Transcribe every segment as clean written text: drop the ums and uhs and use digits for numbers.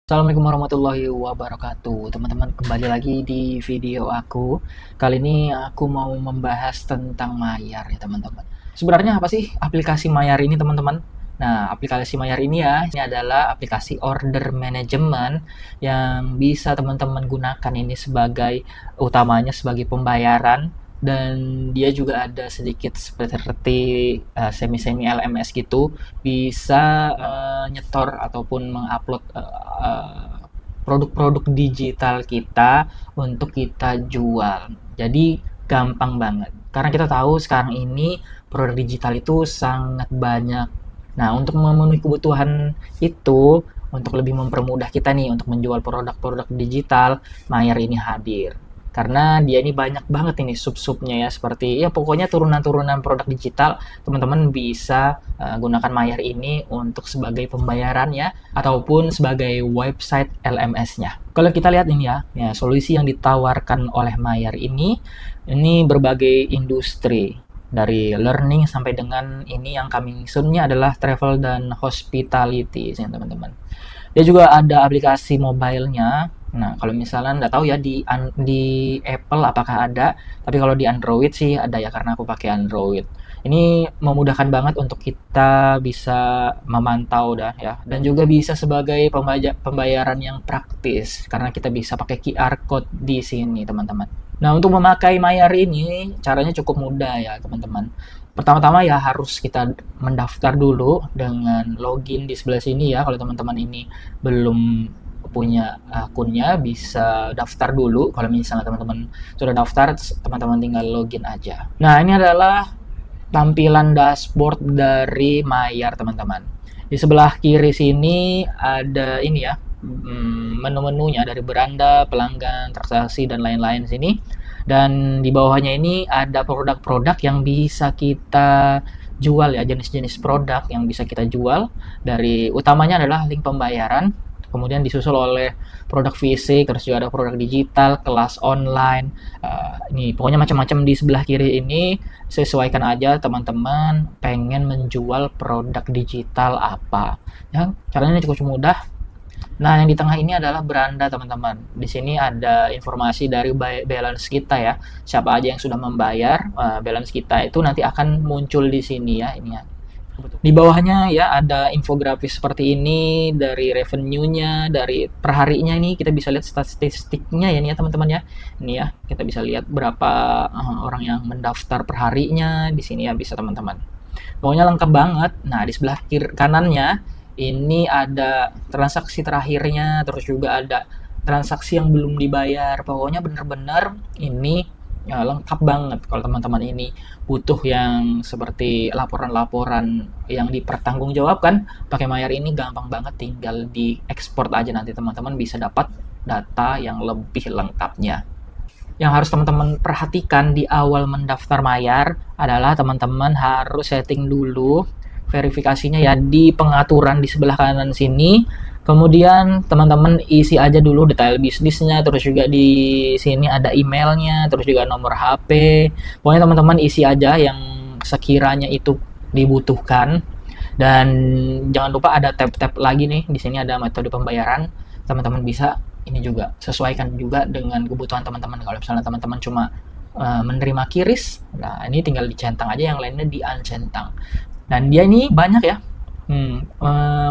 Assalamualaikum warahmatullahi wabarakatuh. Teman-teman, kembali lagi di video aku. Kali ini aku mau membahas tentang Mayar ya, teman-teman. Sebenarnya apa sih aplikasi Mayar ini, teman-teman? Nah, aplikasi Mayar ini ya, ini adalah aplikasi order management yang bisa teman-teman gunakan ini sebagai utamanya sebagai pembayaran, dan dia juga ada sedikit seperti semi-semi LMS gitu, bisa nyetor ataupun mengupload produk-produk digital kita untuk kita jual. Jadi gampang banget. Karena kita tahu sekarang ini produk digital itu sangat banyak. Nah, untuk memenuhi kebutuhan itu, untuk lebih mempermudah kita nih untuk menjual produk-produk digital, Mayer ini hadir. Karena dia ini banyak banget ini sub-subnya ya, seperti ya pokoknya turunan-turunan produk digital, teman-teman bisa gunakan Mayer ini untuk sebagai pembayaran ya, ataupun sebagai website LMS-nya. Kalau kita lihat ini ya, solusi yang ditawarkan oleh Mayer ini berbagai industri, dari learning sampai dengan ini yang coming soon-nya adalah travel dan hospitality ya teman-teman. Dia juga ada aplikasi mobile-nya. Nah, kalau misalnya nggak tahu ya di Apple apakah ada, tapi kalau di Android sih ada ya, karena aku pakai Android. Ini memudahkan banget untuk kita bisa memantau dah ya, dan juga bisa sebagai pembayaran yang praktis karena kita bisa pakai QR code di sini, teman-teman. Nah, untuk memakai Mayar ini caranya cukup mudah ya, teman-teman. Pertama-tama ya harus kita mendaftar dulu dengan login di sebelah sini ya. Kalau teman-teman ini belum punya akunnya, bisa daftar dulu. Kalau misalnya teman-teman sudah daftar, teman-teman tinggal login aja. Nah, ini adalah tampilan dashboard dari Mayar, teman-teman. Di sebelah kiri sini ada ini ya, menu-menunya dari beranda, pelanggan, transaksi, dan lain-lain sini. Dan di bawahnya ini ada produk-produk yang bisa kita jual ya, jenis-jenis produk yang bisa kita jual. Dari utamanya adalah link pembayaran, kemudian disusul oleh produk fisik, terus juga ada produk digital, kelas online. Ini pokoknya macam-macam di sebelah kiri ini. Sesuaikan aja teman-teman pengen menjual produk digital apa. Ya, caranya cukup mudah. Nah, yang di tengah ini adalah beranda, teman-teman. Di sini ada informasi dari balance kita ya. Siapa aja yang sudah membayar, balance kita itu nanti akan muncul di sini ya. Ini ya. Di bawahnya ya ada infografis seperti ini, dari revenue-nya, dari perharinya ini kita bisa lihat statistiknya ya, ini ya teman-teman ya. Ini ya, kita bisa lihat berapa orang yang mendaftar perharinya di sini ya, bisa teman-teman. Pokoknya lengkap banget. Nah, di sebelah kiri kanannya ini ada transaksi terakhirnya, terus juga ada transaksi yang belum dibayar. Pokoknya bener-bener ini ya, lengkap banget. Kalau teman-teman ini butuh yang seperti laporan-laporan yang dipertanggungjawabkan, pakai Mayar ini gampang banget, tinggal diekspor aja, nanti teman-teman bisa dapat data yang lebih lengkapnya. Yang harus teman-teman perhatikan di awal mendaftar Mayar adalah teman-teman harus setting dulu verifikasinya ya di pengaturan di sebelah kanan sini. Kemudian teman-teman isi aja dulu detail bisnisnya, terus juga di sini ada emailnya, terus juga nomor HP. Pokoknya teman-teman isi aja yang sekiranya itu dibutuhkan. Dan jangan lupa ada tab-tab lagi nih, di sini ada metode pembayaran. Teman-teman bisa ini juga sesuaikan juga dengan kebutuhan teman-teman. Kalau misalnya teman-teman cuma menerima kiris, nah ini tinggal dicentang aja, yang lainnya di uncentang. Dan dia ini banyak ya,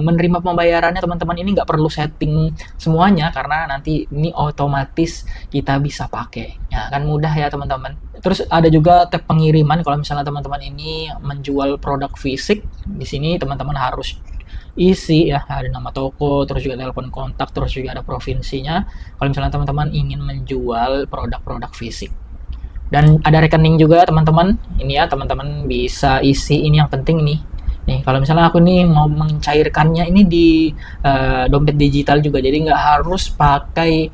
menerima pembayarannya teman-teman ini nggak perlu setting semuanya, karena nanti ini otomatis kita bisa pakai ya, kan mudah ya teman-teman. Terus ada juga tab pengiriman. Kalau misalnya teman-teman ini menjual produk fisik, di sini teman-teman harus isi ya, ada nama toko, terus juga telepon kontak, terus juga ada provinsinya kalau misalnya teman-teman ingin menjual produk-produk fisik. Dan ada rekening juga teman-teman, ini ya teman-teman bisa isi. Ini yang penting nih, kalau misalnya aku nih mau mencairkannya ini di dompet digital juga, jadi nggak harus pakai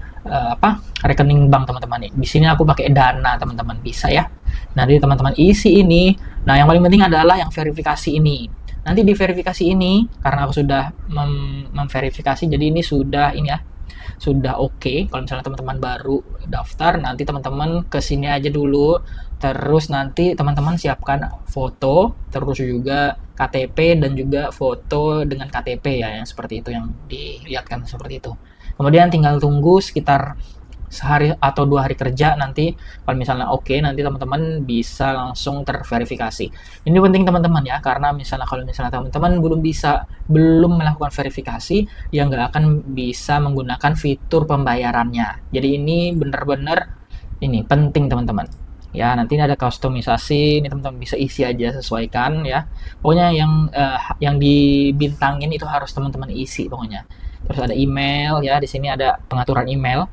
rekening bank teman-teman. Di sini aku pakai Dana, teman-teman bisa ya. Nanti teman-teman isi ini. Nah, yang paling penting adalah yang verifikasi ini. Nanti di verifikasi ini, karena aku sudah memverifikasi, jadi ini sudah ini ya, sudah oke. Kalau misalnya teman-teman baru daftar, nanti teman-teman ke sini aja dulu. Terus nanti teman-teman siapkan foto, terus juga KTP dan juga foto dengan KTP ya, yang seperti itu yang dilihatkan seperti itu. Kemudian tinggal tunggu sekitar sehari atau 2 hari kerja, nanti kalau misalnya oke, nanti teman-teman bisa langsung terverifikasi. Ini penting teman-teman ya, karena misalnya kalau misalnya teman-teman belum melakukan verifikasi, ya nggak akan bisa menggunakan fitur pembayarannya. Jadi ini benar-benar ini penting teman-teman. Ya, nanti ini ada kustomisasi, ini teman-teman bisa isi aja, sesuaikan ya. Pokoknya yang dibintangin itu harus teman-teman isi pokoknya. Terus ada email ya, di sini ada pengaturan email.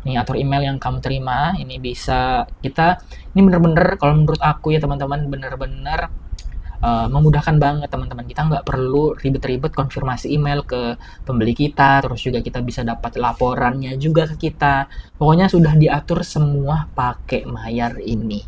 Ini atur email yang kamu terima, ini bisa ini bener-bener kalau menurut aku ya teman-teman, bener-bener memudahkan banget teman-teman. Kita nggak perlu ribet-ribet konfirmasi email ke pembeli kita, terus juga kita bisa dapat laporannya juga ke kita. Pokoknya sudah diatur semua pakai Mayar ini.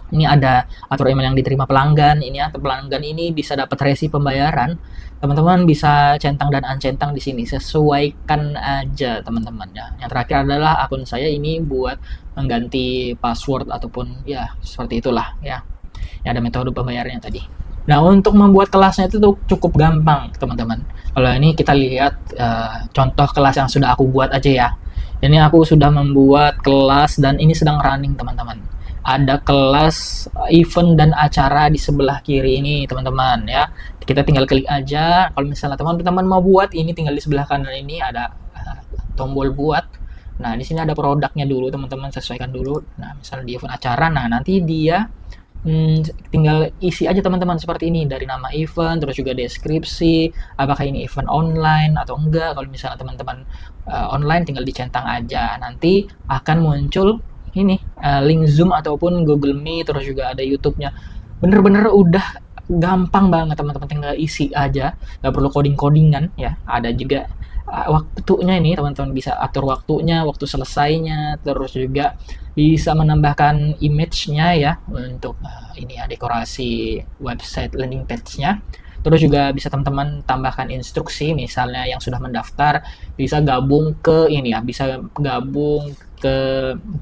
Ini ada atur email yang diterima pelanggan, ini ya, pelanggan ini bisa dapat resi pembayaran. Teman-teman bisa centang dan uncentang di sini, sesuaikan aja teman-teman ya. Yang terakhir adalah akun saya ini buat mengganti password ataupun ya seperti itulah ya. Ya, ada metode pembayarannya tadi. Nah, untuk membuat kelasnya itu tuh cukup gampang teman-teman. Kalau ini kita lihat contoh kelas yang sudah aku buat aja ya. Ini aku sudah membuat kelas dan ini sedang running teman-teman. Ada kelas event dan acara di sebelah kiri ini teman-teman ya. Kita tinggal klik aja. Kalau misalnya teman-teman mau buat, ini tinggal di sebelah kanan ini ada tombol buat. Nah, di sini ada produknya dulu teman-teman, sesuaikan dulu. Nah, misalnya di event acara, nah nanti dia tinggal isi aja teman-teman seperti ini, dari nama event, terus juga deskripsi, apakah ini event online atau enggak. Kalau misalnya teman-teman online, tinggal dicentang aja, nanti akan muncul ini link Zoom ataupun Google Meet, terus juga ada YouTube-nya. Bener-bener udah gampang banget teman-teman, tinggal isi aja, nggak perlu coding-codingan ya. Ada juga waktunya, ini teman-teman bisa atur waktunya, waktu selesainya, terus juga bisa menambahkan image-nya ya untuk ini ya, dekorasi website landing page-nya. Terus juga bisa teman-teman tambahkan instruksi, misalnya yang sudah mendaftar bisa gabung ke ini ya, bisa gabung ke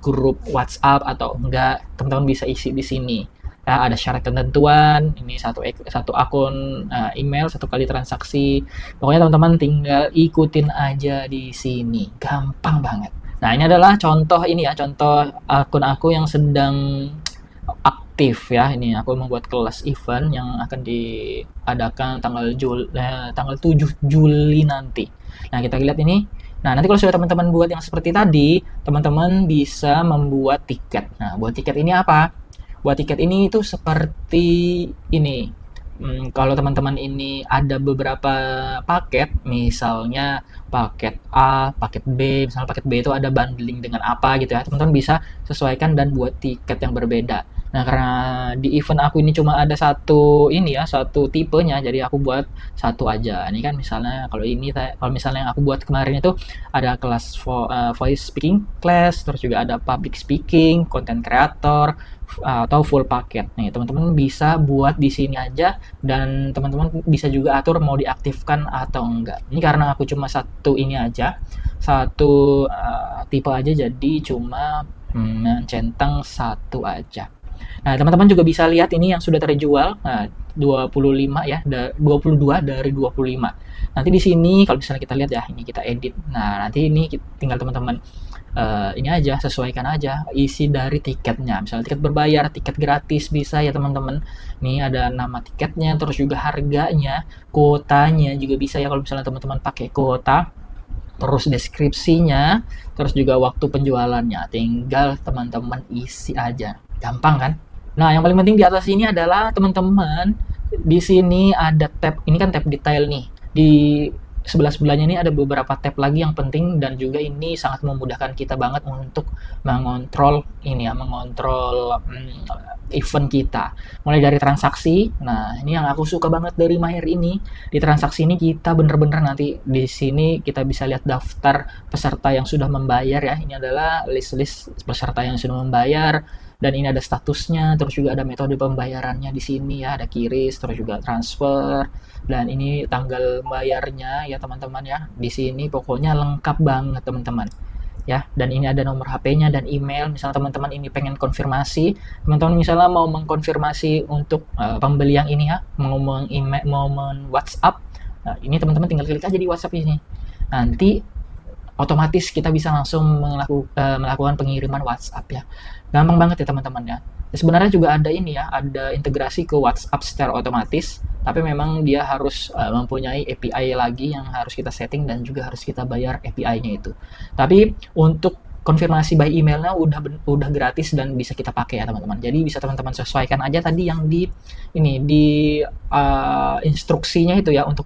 grup WhatsApp atau enggak, teman-teman bisa isi di sini. Ya, ada syarat ketentuan, ini satu akun email, 1 kali transaksi. Pokoknya teman-teman tinggal ikutin aja di sini, gampang banget. Nah, ini adalah contoh ini ya, contoh akun aku yang sedang aktif ya. Ini aku membuat kelas event yang akan diadakan tanggal 7 Juli nanti. Nah, kita lihat ini. Nah, nanti kalau sudah teman-teman buat yang seperti tadi, teman-teman bisa membuat tiket. Nah, buat tiket ini apa? Buat tiket ini itu seperti ini. Kalau teman-teman ini ada beberapa paket, misalnya paket A, paket B, misalnya paket B itu ada bundling dengan apa gitu ya, teman-teman bisa sesuaikan dan buat tiket yang berbeda. Nah, karena di event aku ini cuma ada satu ini ya, satu tipenya, jadi aku buat satu aja. Ini kan misalnya kalau misalnya yang aku buat kemarin itu ada kelas voice speaking class, terus juga ada public speaking, content creator, atau full paket. Nih, teman-teman bisa buat di sini aja, dan teman-teman bisa juga atur mau diaktifkan atau enggak. Ini karena aku cuma satu ini aja, satu tipe aja, jadi cuma mencentang satu aja. Nah, teman-teman juga bisa lihat ini yang sudah terjual. Nah, 25 ya, 22 dari 25. Nanti di sini kalau misalnya kita lihat ya, ini kita edit. Nah, nanti ini tinggal teman-teman ini aja, sesuaikan aja isi dari tiketnya. Misalnya tiket berbayar, tiket gratis bisa ya teman-teman. Ini ada nama tiketnya, terus juga harganya, kuotanya juga bisa ya kalau misalnya teman-teman pakai kuota. Terus deskripsinya, terus juga waktu penjualannya. Tinggal teman-teman isi aja. Gampang kan? Nah, yang paling penting di atas ini adalah teman-teman, di sini ada tab, ini kan tab detail nih. Di sebelah-sebelahnya ini ada beberapa tab lagi yang penting, dan juga ini sangat memudahkan kita banget untuk mengontrol ini ya, mengontrol event kita. Mulai dari transaksi. Nah, ini yang aku suka banget dari Mayar ini. Di transaksi ini kita bener-bener nanti di sini kita bisa lihat daftar peserta yang sudah membayar ya. Ini adalah list-list peserta yang sudah membayar, Dan ini ada statusnya, terus juga ada metode pembayarannya di sini ya, ada QRIS, terus juga transfer, dan ini tanggal bayarnya ya teman-teman ya. Di sini pokoknya lengkap banget teman-teman. Ya, dan ini ada nomor HP-nya dan email. Misalnya teman-teman ini pengen konfirmasi, teman-teman misalnya mau mengkonfirmasi untuk pembelian ini ya, mau meng-email, mau men-WhatsApp. Nah, ini teman-teman tinggal klik aja di WhatsApp ini. Nanti otomatis kita bisa langsung melakukan pengiriman WhatsApp ya. Gampang banget ya teman-teman ya. Sebenarnya juga ada ini ya, ada integrasi ke WhatsApp secara otomatis, tapi memang dia harus mempunyai API lagi yang harus kita setting dan juga harus kita bayar API-nya itu. Tapi untuk konfirmasi by emailnya udah gratis dan bisa kita pakai ya teman-teman. Jadi bisa teman-teman sesuaikan aja tadi yang di instruksinya itu ya, untuk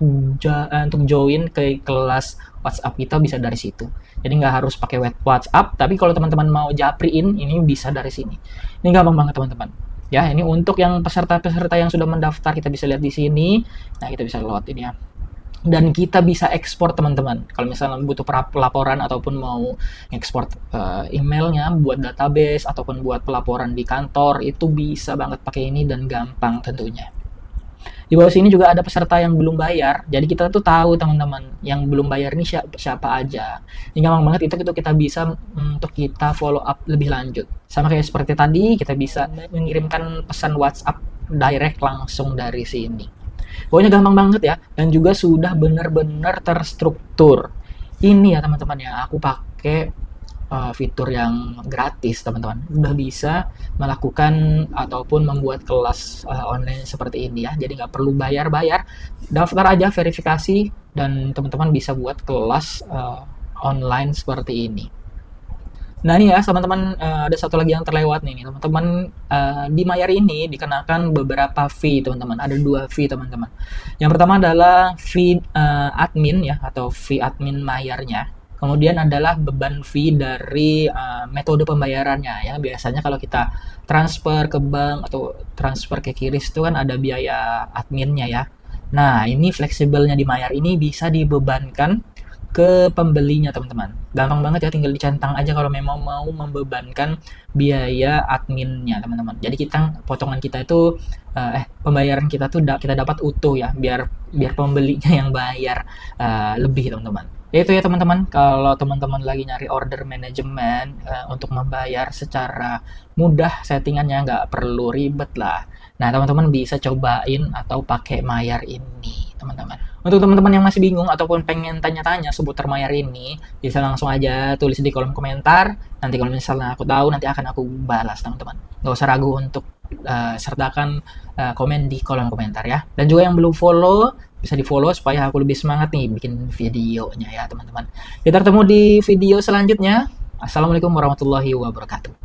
join ke kelas WhatsApp kita bisa dari situ. Jadi nggak harus pakai WhatsApp, tapi kalau teman-teman mau japriin ini bisa dari sini. Ini gampang banget teman-teman. Ya, ini untuk yang peserta-peserta yang sudah mendaftar kita bisa lihat di sini. Nah, kita bisa load ini ya. Dan kita bisa ekspor teman-teman. Kalau misalnya butuh pelaporan ataupun mau ekspor emailnya buat database ataupun buat pelaporan di kantor, itu bisa banget pakai ini dan gampang tentunya. Di bawah sini juga ada peserta yang belum bayar, jadi kita tuh tahu teman-teman yang belum bayar ini siapa aja. Ini gampang banget, itu kita bisa untuk kita follow up lebih lanjut. Sama kayak seperti tadi, kita bisa mengirimkan pesan WhatsApp direct langsung dari sini. Pokoknya gampang banget ya, dan juga sudah benar-benar terstruktur. Ini ya teman-teman ya, aku pakai fitur yang gratis teman-teman. Udah bisa melakukan ataupun membuat kelas online seperti ini ya. Jadi nggak perlu bayar-bayar, daftar aja verifikasi dan teman-teman bisa buat kelas online seperti ini. Nah ini ya teman-teman, ada satu lagi yang terlewat nih teman-teman. Di Mayar ini dikenakan beberapa fee teman-teman, ada 2 fee teman-teman. Yang pertama adalah fee admin ya, atau fee admin Mayarnya. Kemudian adalah beban fee dari metode pembayarannya ya. Biasanya kalau kita transfer ke bank atau transfer ke QRIS itu kan ada biaya adminnya ya. Nah ini fleksibelnya di Mayar ini bisa dibebankan ke pembelinya teman-teman. Gampang banget ya, tinggal dicentang aja kalau memang mau membebankan biaya adminnya teman-teman. Jadi potongan kita itu pembayaran kita tuh kita dapat utuh ya, biar pembelinya yang bayar lebih teman-teman. Itu ya teman-teman, kalau teman-teman lagi nyari order manajemen untuk membayar secara mudah, settingannya nggak perlu ribet lah. Nah teman-teman bisa cobain atau pakai Mayar ini teman-teman. Untuk teman-teman yang masih bingung ataupun pengen tanya-tanya seputar Mayar ini, bisa langsung aja tulis di kolom komentar. Nanti kalau misalnya aku tahu, nanti akan aku balas teman-teman. Nggak usah ragu untuk sertakan komen di kolom komentar ya. Dan juga yang belum follow, bisa di follow supaya aku lebih semangat nih bikin videonya ya teman-teman. Kita ketemu di video selanjutnya. Assalamualaikum warahmatullahi wabarakatuh.